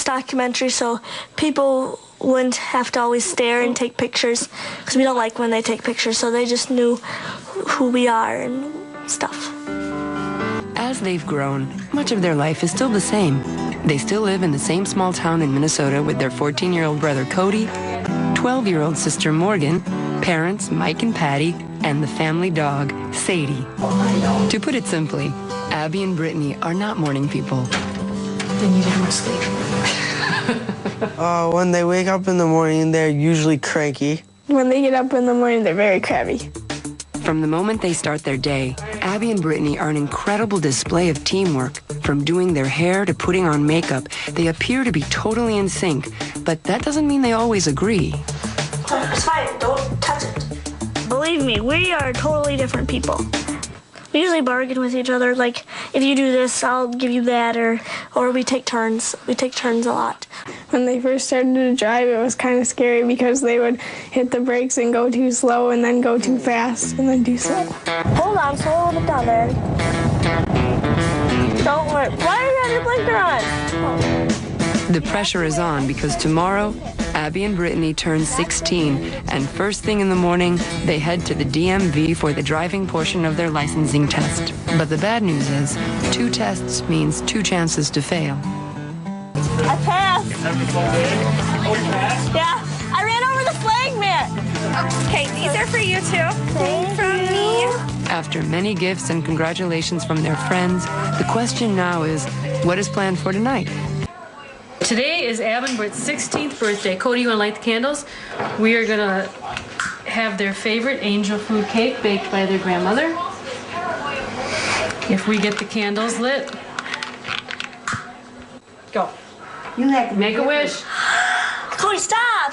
documentary so people wouldn't have to always stare and take pictures, because we don't like when they take pictures, so they just knew who we are and stuff. As they've grown, much of their life is still the same. They still live in the same small town in Minnesota with their 14-year-old brother Cody, 12-year-old sister Morgan, parents Mike and Patty, and the family dog, Sadie. To put it simply, Abby and Brittany are not morning people. They needed more sleep. When they wake up in the morning, they're usually cranky. When they get up in the morning, they're very crabby. From the moment they start their day, Abby and Brittany are an incredible display of teamwork. From doing their hair to putting on makeup, they appear to be totally in sync, but that doesn't mean they always agree. It's fine, don't touch it. Believe me, we are totally different people. We usually bargain with each other, like, if you do this, I'll give you that, or we take turns. We take turns a lot. When they first started to drive, it was kind of scary because they would hit the brakes and go too slow and then go too fast and then too slow. Hold on, slow a little bit down there. Don't worry. Why do you have your blinker on? Oh. The pressure is on because tomorrow, Abby and Brittany turn 16, and first thing in the morning, they head to the DMV for the driving portion of their licensing test. But the bad news is, 2 tests means 2 chances to fail. I passed. Yeah, I ran over the flag mat. Okay, these are for you too. From me. After many gifts and congratulations from their friends, the question now is, what is planned for tonight? Today is Ab and Britt's 16th birthday. Cody, you want to light the candles? We are going to have their favorite angel food cake baked by their grandmother. If we get the candles lit. Go. You like to make a wish. Cody, stop!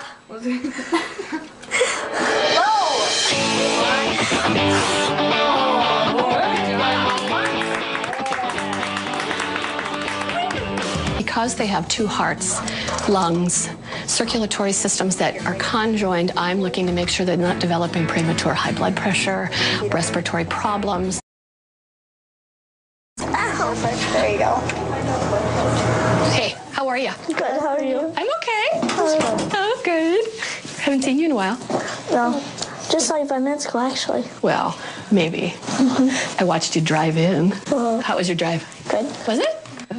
Because they have 2 hearts, lungs, circulatory systems that are conjoined, I'm looking to make sure they're not developing premature high blood pressure, respiratory problems. Perfect. There you go. Hey, how are you? Good, how are you? I'm okay. Oh, good. Haven't seen you in a while. No, just like 5 minutes ago, actually. Well, maybe. I watched you drive in. How was your drive? Good. Was it?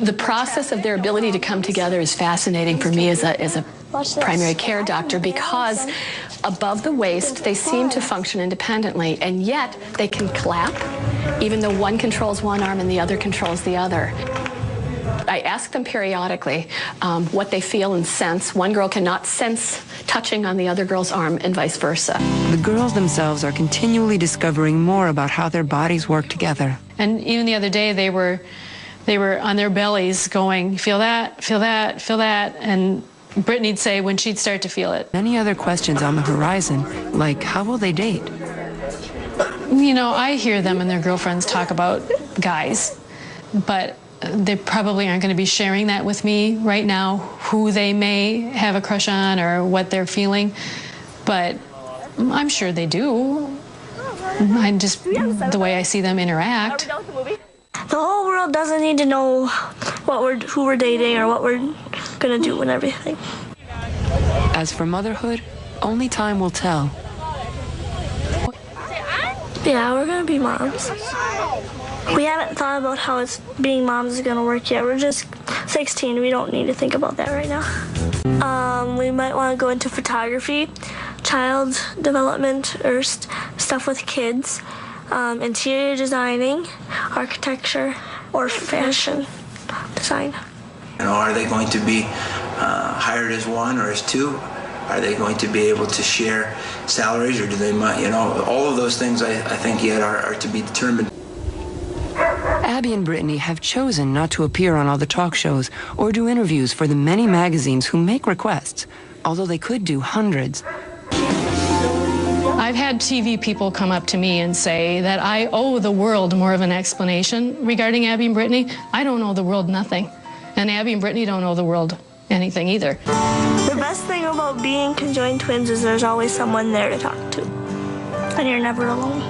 The process of their ability to come together is fascinating for me as a primary care doctor, because above the waist, they seem to function independently, and yet they can clap, even though one controls one arm and the other controls the other. I ask them periodically what they feel and sense. One girl cannot sense touching on the other girl's arm and vice versa. The girls themselves are continually discovering more about how their bodies work together. And even the other day, they were on their bellies going, feel that, feel that, feel that, and Brittany'd say when she'd start to feel it. Many other questions on the horizon, like how will they date? You know, I hear them and their girlfriends talk about guys, but they probably aren't going to be sharing that with me right now, who they may have a crush on or what they're feeling, but I'm sure they do. The way I see them interact. The whole world doesn't need to know who we're dating or what we're gonna do and everything. As for motherhood, only time will tell. Yeah, we're gonna be moms. We haven't thought about how being moms is gonna work yet. We're just 16. We don't need to think about that right now. We might want to go into photography, child development, or stuff with kids. Interior designing, architecture, or fashion design. You know, are they going to be hired as 1 or as 2? Are they going to be able to share salaries, or do they, you know, all of those things I think yet are to be determined. Abby and Brittany have chosen not to appear on all the talk shows or do interviews for the many magazines who make requests, although they could do hundreds. I've had TV people come up to me and say that I owe the world more of an explanation regarding Abby and Brittany. I don't owe the world nothing. And Abby and Brittany don't owe the world anything either. The best thing about being conjoined twins is there's always someone there to talk to. And you're never alone.